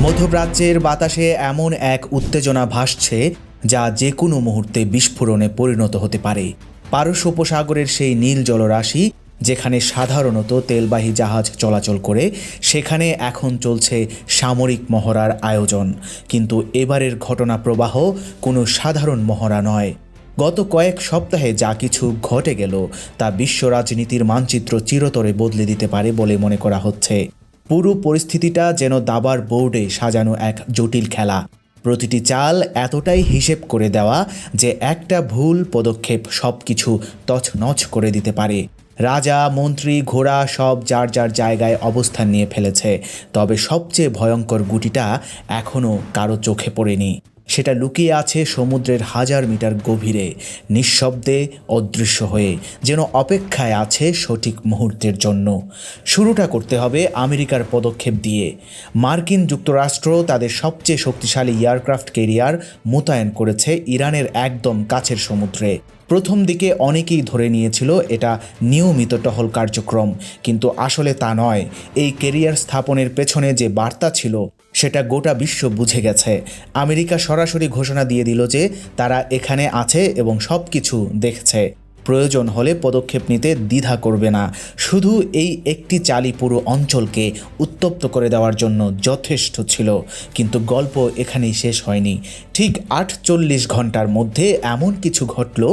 মধ্যপ্রাচ্যের বাতাসে এমন এক উত্তেজনা ভাসছে যা যে কোনো মুহূর্তে বিস্ফোরণে পরিণত হতে পারে। পারস্য উপসাগরের সেই নীল জলরাশি যেখানে সাধারণত তেলবাহী জাহাজ চলাচল করে, সেখানে এখন চলছে সামরিক মহড়ার আয়োজন। কিন্তু এবারের ঘটনা প্রবাহ কোনো সাধারণ মহড়া নয়। গত কয়েক সপ্তাহে যা কিছু ঘটে গেল তা বিশ্ব রাজনীতির মানচিত্র চিরতরে বদলে দিতে পারে বলে মনে করা হচ্ছে। পুরো পরিস্থিতিটা যেন দাবার বোর্ডে সাজানো এক জটিল খেলা। প্রতিটি চাল এতটাই হিসেব করে দেওয়া যে একটা ভুল পদক্ষেপ সব কিছু তছনছ করে দিতে পারে। রাজা, মন্ত্রী, ঘোড়া সব যার যার জায়গায় অবস্থান নিয়ে ফেলেছে, তবে সবচেয়ে ভয়ঙ্কর গুটিটা এখনও কারো চোখে পড়েনি। সেটা লুকিয়ে আছে সমুদ্রের 1000 মিটার গভীরে, নিঃশব্দে, অদৃশ্য হয়ে, যেন অপেক্ষায় আছে সঠিক মুহূর্তের জন্য। শুরুটা করতে হবে আমেরিকার পদক্ষেপ দিয়ে। মার্কিন যুক্তরাষ্ট্র তাদের সবচেয়ে শক্তিশালী এয়ারক্রাফট ক্যারিয়ার মোতায়েন করেছে ইরানের একদম কাছের সমুদ্রে। প্রথম দিকে অনেকেই ধরে নিয়েছিল এটা নিয়মিত টহল কার্যক্রম, কিন্তু আসলে তা নয়। এই ক্যারিয়ার স্থাপনের পেছনে যে বার্তা ছিল সেটা গোটা বিশ্ব বুঝে গেছে। আমেরিকা সরাসরি ঘোষণা দিয়ে দিল যে তারা এখানে আছে এবং সব কিছু দেখছে। প্রয়োজন হলে পদক্ষেপ নিতে দ্বিধা করবে না। শুধু এই একটি চালই পুরো অঞ্চলকে উত্তপ্ত করে দেওয়ার জন্য যথেষ্ট ছিল। কিন্তু গল্প এখানেই শেষ হয়নি। ঠিক 48 ঘন্টার মধ্যে এমন কিছু ঘটল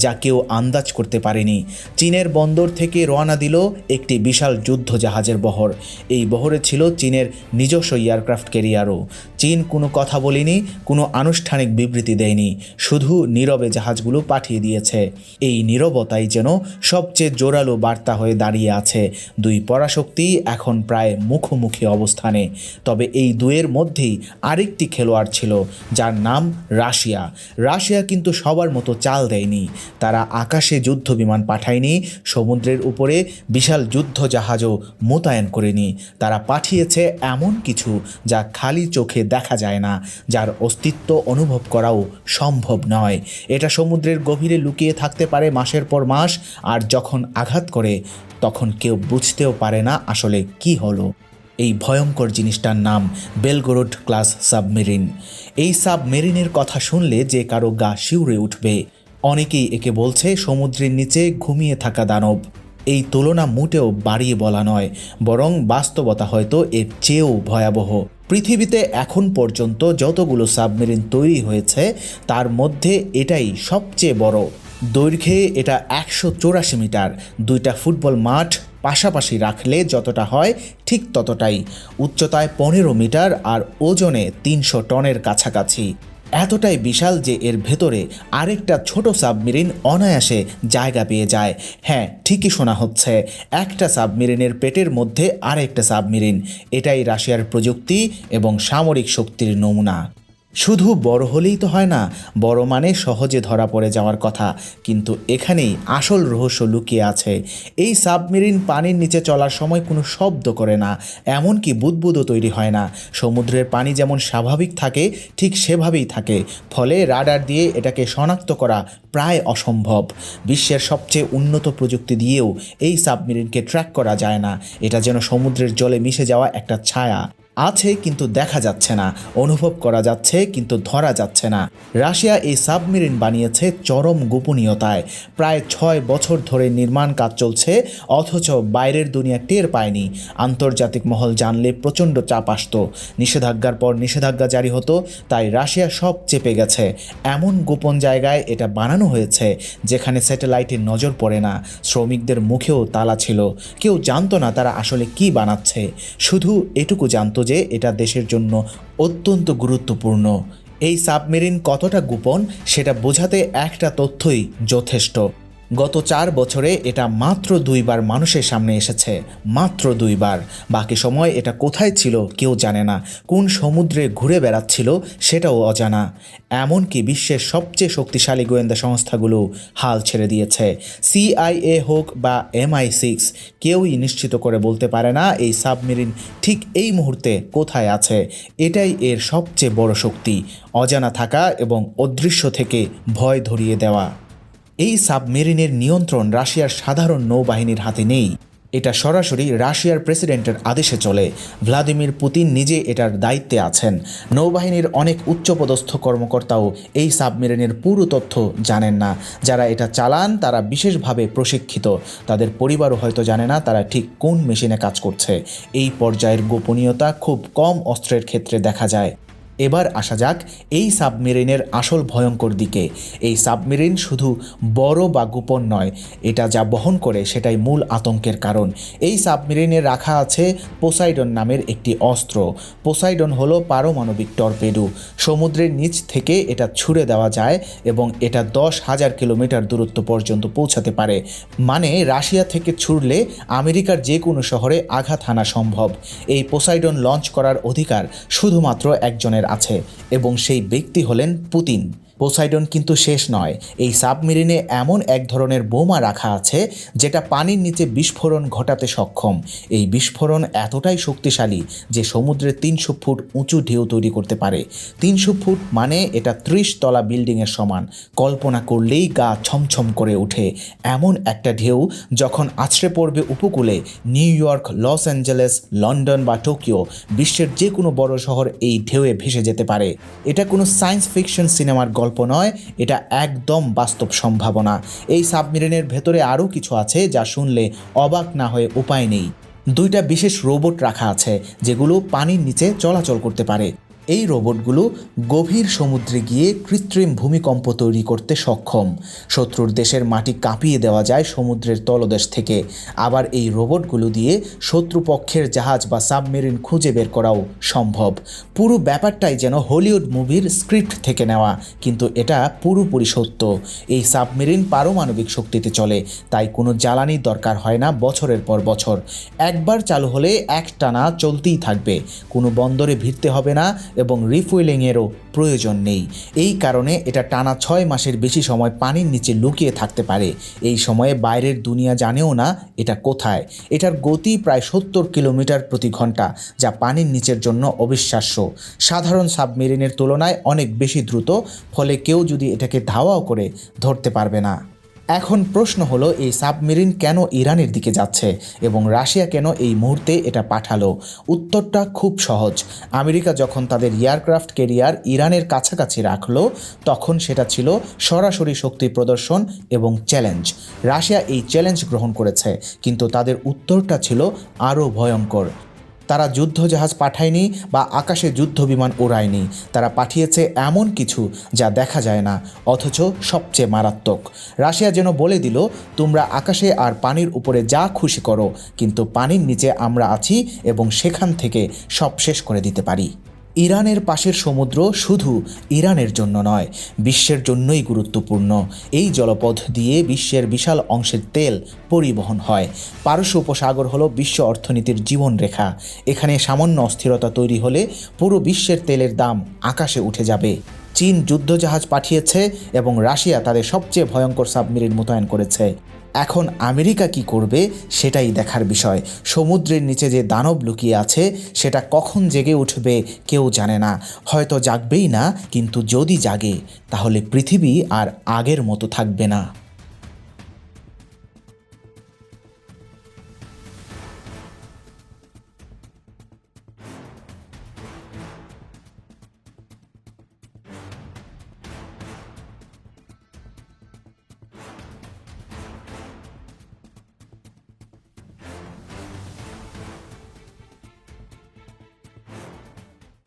যা কেউ আন্দাজ করতে পারেনি। চীনের বন্দর থেকে রওনা দিল একটি বিশাল যুদ্ধ জাহাজের বহর। এই বহরে ছিল চীনের নিজস্ব এয়ারক্রাফট ক্যারিয়ারও। চীন কোনো কথা বলেনি, কোনো আনুষ্ঠানিক বিবৃতি দেয়নি, শুধু নীরবে জাহাজগুলো পাঠিয়ে দিয়েছে। এই নীরবতাই যেন সবচেয়ে জোরালো বার্তা হয়ে দাঁড়িয়ে আছে। দুই পরাশক্তি এখন প্রায় মুখোমুখি অবস্থানে। তবে এই দুয়ের মধ্যেই আরেকটি খেলোয়াড় ছিল যার নাম রাশিয়া। রাশিয়া কিন্তু সবার মতো চাল দেয়নি। তারা আকাশে যুদ্ধ বিমান পাঠায়নি, সমুদ্রের উপরে বিশাল যুদ্ধ জাহাজও মোতায়েন করেনি। তারা পাঠিয়েছে এমন কিছু যা খালি চোখে দেখা যায় না, যার অস্তিত্ব অনুভব করাও সম্ভব নয়। এটা সমুদ্রের গভীরে লুকিয়ে থাকতে পারে মাসের পর মাস, আর যখন আঘাত করে তখন কেউ বুঝতেও পারে না আসলে কি হলো। এই ভয়ঙ্কর জিনিসটার নাম বেলগোরোড ক্লাস সাবমেরিন। এই সাবমেরিনের কথা শুনলে যে কারো গা শিউরে উঠবে। অনেকেই একে বলছে সমুদ্রের নিচে ঘুমিয়ে থাকা দানব। এই তুলনা মোটেও বাড়িয়ে বলা নয়, বরং বাস্তবতা হয়তো এর চেয়েও ভয়াবহ। পৃথিবীতে এখন পর্যন্ত যতগুলো সাবমেরিন তৈরি হয়েছে তার মধ্যে এটাই সবচেয়ে বড়। দৈর্ঘ্যে এটা 184 মিটার। 2টা ফুটবল মাঠ পাশাপাশি রাখলে যতটা হয় ঠিক ততটাই। উচ্চতায় 15 মিটার আর ওজনে 300 টনের কাছাকাছি। এতটাই বিশাল যে এর ভেতরে আরেকটা ছোট সাবমেরিন অনায়াসে জায়গা পেয়ে যায়। হ্যাঁ, ঠিকই শোনা হচ্ছে, একটা সাবমেরিনের পেটের মধ্যে আরেকটা সাবমেরিন। এটাই রাশিয়ার প্রযুক্তি এবং সামরিক শক্তির নমুনা। শুধু বড় হলেই তো হয় না, বড় মানে সহজে ধরা পড়ে যাওয়ার কথা। কিন্তু এখানেই আসল রহস্য লুকিয়ে আছে। এই সাবমেরিন পানির নিচে চলার সময় কোনো শব্দ করে না, এমনকি বুদবুদও তৈরি হয় না। সমুদ্রের পানি যেমন স্বাভাবিক থাকে ঠিক সেভাবেই থাকে, ফলে রাডার দিয়ে এটাকে শনাক্ত করা প্রায় অসম্ভব। বিশ্বের সবচেয়ে উন্নত প্রযুক্তি দিয়েও এই সাবমেরিনকে ট্র্যাক করা যায় না। এটা যেন সমুদ্রের জলে মিশে যাওয়া একটা ছায়া। আছে কিন্তু দেখা যাচ্ছে না, অনুভব করা যাচ্ছে কিন্তু ধরা যাচ্ছে না। রাশিয়া এই সাবমেরিন বানিয়েছে চরম গোপনীয়তায়। প্রায় 6 বছর ধরে নির্মাণ কাজ চলছে, অথচ বাইরের দুনিয়া টের পায়নি। আন্তর্জাতিক মহল জানলে প্রচণ্ড চাপ আসতো, নিষেধাজ্ঞার পর নিষেধাজ্ঞা জারি হতো। তাই রাশিয়া সব চেপে গেছে। এমন গোপন জায়গায় এটা বানানো হয়েছে যেখানে স্যাটেলাইটের নজর পড়ে না। শ্রমিকদের মুখেও তালা ছিল, কেউ জানতো না তারা আসলে কি বানাচ্ছে। শুধু এটুকু জানতো যে এটা দেশের জন্য অত্যন্ত গুরুত্বপূর্ণ। এই সাবমেরিন কতটা গোপন সেটা বোঝাতে একটা তথ্যই যথেষ্ট। গত 4 বছরে এটা মাত্র 2 বার মানুষের সামনে এসেছে, মাত্র 2 বার। বাকি সময় এটা কোথায় ছিল কেউ জানে না। কোন সমুদ্রে ঘুরে বেড়াচ্ছিল সেটাও অজানা। এমনকি বিশ্বের সবচেয়ে শক্তিশালী গোয়েন্দা সংস্থাগুলো হাল ছেড়ে দিয়েছে। CIA হোক বা MI6, কেউই নিশ্চিত করে বলতে পারে না এই সাবমেরিন ঠিক এই মুহূর্তে কোথায় আছে। এটাই এর সবচেয়ে বড় শক্তি, অজানা থাকা এবং অদৃশ্য থেকে ভয় ধরিয়ে দেওয়া। এই সাবমেরিনের নিয়ন্ত্রণ রাশিয়ার সাধারণ নৌবাহিনীর হাতে নেই। এটা সরাসরি রাশিয়ার প্রেসিডেন্টের আদেশে চলে। ভ্লাদিমির পুতিন নিজে এটার দায়িত্বে আছেন। নৌবাহিনীর অনেক উচ্চপদস্থ কর্মকর্তাও এই সাবমেরিনের পুরো তথ্য জানেন না। যারা এটা চালান তারা বিশেষভাবে প্রশিক্ষিত। তাদের পরিবারও হয়তো জানে না তারা ঠিক কোন মেশিনে কাজ করছে। এই পর্যায়ের গোপনীয়তা খুব কম অস্ত্রের ক্ষেত্রে দেখা যায়। এবার আসা যাক এই সাবমেরিনের আসল ভয়ঙ্কর দিকে। এই সাবমেরিন শুধু বড় বা গোপন নয়, এটা যা বহন করে সেটাই মূল আতঙ্কের কারণ। এই সাবমেরিনে রাখা আছে পোসাইডন নামের একটি অস্ত্র। পোসাইডন হলো পারমাণবিক টর্পেডো। সমুদ্রের নিচ থেকে এটা ছুড়ে দেওয়া যায় এবং এটা 10,000 কিলোমিটার দূরত্ব পর্যন্ত পৌঁছাতে পারে। মানে রাশিয়া থেকে ছুড়লে আমেরিকার যে কোনো শহরে আঘাত হানা সম্ভব। এই পোসাইডন লঞ্চ করার অধিকার শুধুমাত্র একজনের আছে এবং সেই ব্যক্তি হলেন পুতিন। পোসাইডন কিন্তু শেষ নয়। এই সাবমেরিনে এমন এক ধরনের বোমা রাখা আছে যেটা পানির নিচে বিস্ফোরণ ঘটাতে সক্ষম। এই বিস্ফোরণ এতটাই শক্তিশালী যে সমুদ্রের 300 ফুট উঁচু ঢেউ তৈরি করতে পারে। 300 ফুট মানে এটা 30 তলা বিল্ডিংয়ের সমান। কল্পনা করলেই গা ছমছম করে ওঠে। এমন একটা ঢেউ যখন আছড়ে পড়বে উপকূলে, new York, Los Angeles, London বা টোকিও, বিশ্বের যে কোনো বড় শহর এই ঢেউয়ে ভেসে যেতে পারে। এটা কোনো সায়েন্স ফিকশন সিনেমার গল্প নয়, এটা একদম বাস্তব সম্ভাবনা। এই সাবমেরিনের ভেতরে আরও কিছু আছে যা শুনলে অবাক না হয়ে উপায় নেই। 2টা বিশেষ রোবট রাখা আছে যেগুলো পানির নিচে চলাচল করতে পারে। এই রোবটগুলো গভীর সমুদ্রে গিয়ে কৃত্রিম ভূমিকম্প তৈরি করতে সক্ষম। শত্রুর দেশের মাটি কাঁপিয়ে দেওয়া যায় সমুদ্রের তলদেশ থেকে। আবার এই রোবটগুলো দিয়ে শত্রুপক্ষের জাহাজ বা সাবমেরিন খুঁজে বের করাও সম্ভব। পুরো ব্যাপারটাই যেন হলিউড মুভির স্ক্রিপ্ট থেকে নেওয়া, কিন্তু এটা পুরোপুরি সত্য। এই সাবমেরিন পারমাণবিক শক্তিতে চলে, তাই কোনো জ্বালানির দরকার হয় না বছরের পর বছর। একবার চালু হলে একটানা চলতেই থাকবে, কোনো বন্দরে ভিড়তে হবে না এবং রিফুয়েলিংয়েরও প্রয়োজন নেই। এই কারণে এটা টানা 6 মাসের বেশি সময় পানির নিচে লুকিয়ে থাকতে পারে। এই সময়ে বাইরের দুনিয়া জানেও না এটা কোথায়। এটার গতি প্রায় 70 কিলোমিটার প্রতি ঘন্টা, যা পানির নিচের জন্য অবিশ্বাস্য। সাধারণ সাবমেরিনের তুলনায় অনেক বেশি দ্রুত, ফলে কেউ যদি এটাকে ধাওয়াও করে ধরতে পারবে না। এখন প্রশ্ন হলো এই সাবমেরিন কেন ইরানের দিকে যাচ্ছে এবং রাশিয়া কেন এই মুহূর্তে এটা পাঠালো? উত্তরটা খুব সহজ। আমেরিকা যখন তাদের এয়ারক্রাফট ক্যারিয়ার ইরানের কাছাকাছি রাখলো, তখন সেটা ছিল সরাসরি শক্তি প্রদর্শন এবং চ্যালেঞ্জ। রাশিয়া এই চ্যালেঞ্জ গ্রহণ করেছে, কিন্তু তাদের উত্তরটা ছিল আরও ভয়ঙ্কর। তারা যুদ্ধজাহাজ পাঠায়নি বা আকাশে যুদ্ধ বিমান ওড়ায়নি। তারা পাঠিয়েছে এমন কিছু যা দেখা যায় না, অথচ সবচেয়ে মারাত্মক। রাশিয়া যেন বলে দিল, তোমরা আকাশে আর পানির উপরে যা খুশি করো, কিন্তু পানির নিচে আমরা আছি এবং সেখান থেকে সব শেষ করে দিতে পারি। ইরানের পাশের সমুদ্র শুধু ইরানের জন্য নয়, বিশ্বের জন্যই গুরুত্বপূর্ণ। এই জলপথ দিয়ে বিশ্বের বিশাল অংশের তেল পরিবহন হয়। পারস্য উপসাগর হলো বিশ্ব অর্থনীতির জীবনরেখা। এখানে সামান্য অস্থিরতা তৈরি হলে পুরো বিশ্বের তেলের দাম আকাশে উঠে যাবে। চীন যুদ্ধজাহাজ পাঠিয়েছে এবং রাশিয়া তাদের সবচেয়ে ভয়ঙ্কর সাবমেরিন মোতায়েন করেছে। এখন আমেরিকা কি করবে সেটাই দেখার বিষয়। সমুদ্রের নিচে যে দানব লুকিয়ে আছে সেটা কখন জেগে উঠবে কেউ জানে না। হয়তো জাগবেই না, কিন্তু যদি জাগে তাহলে পৃথিবী আর আগের মতো থাকবে না।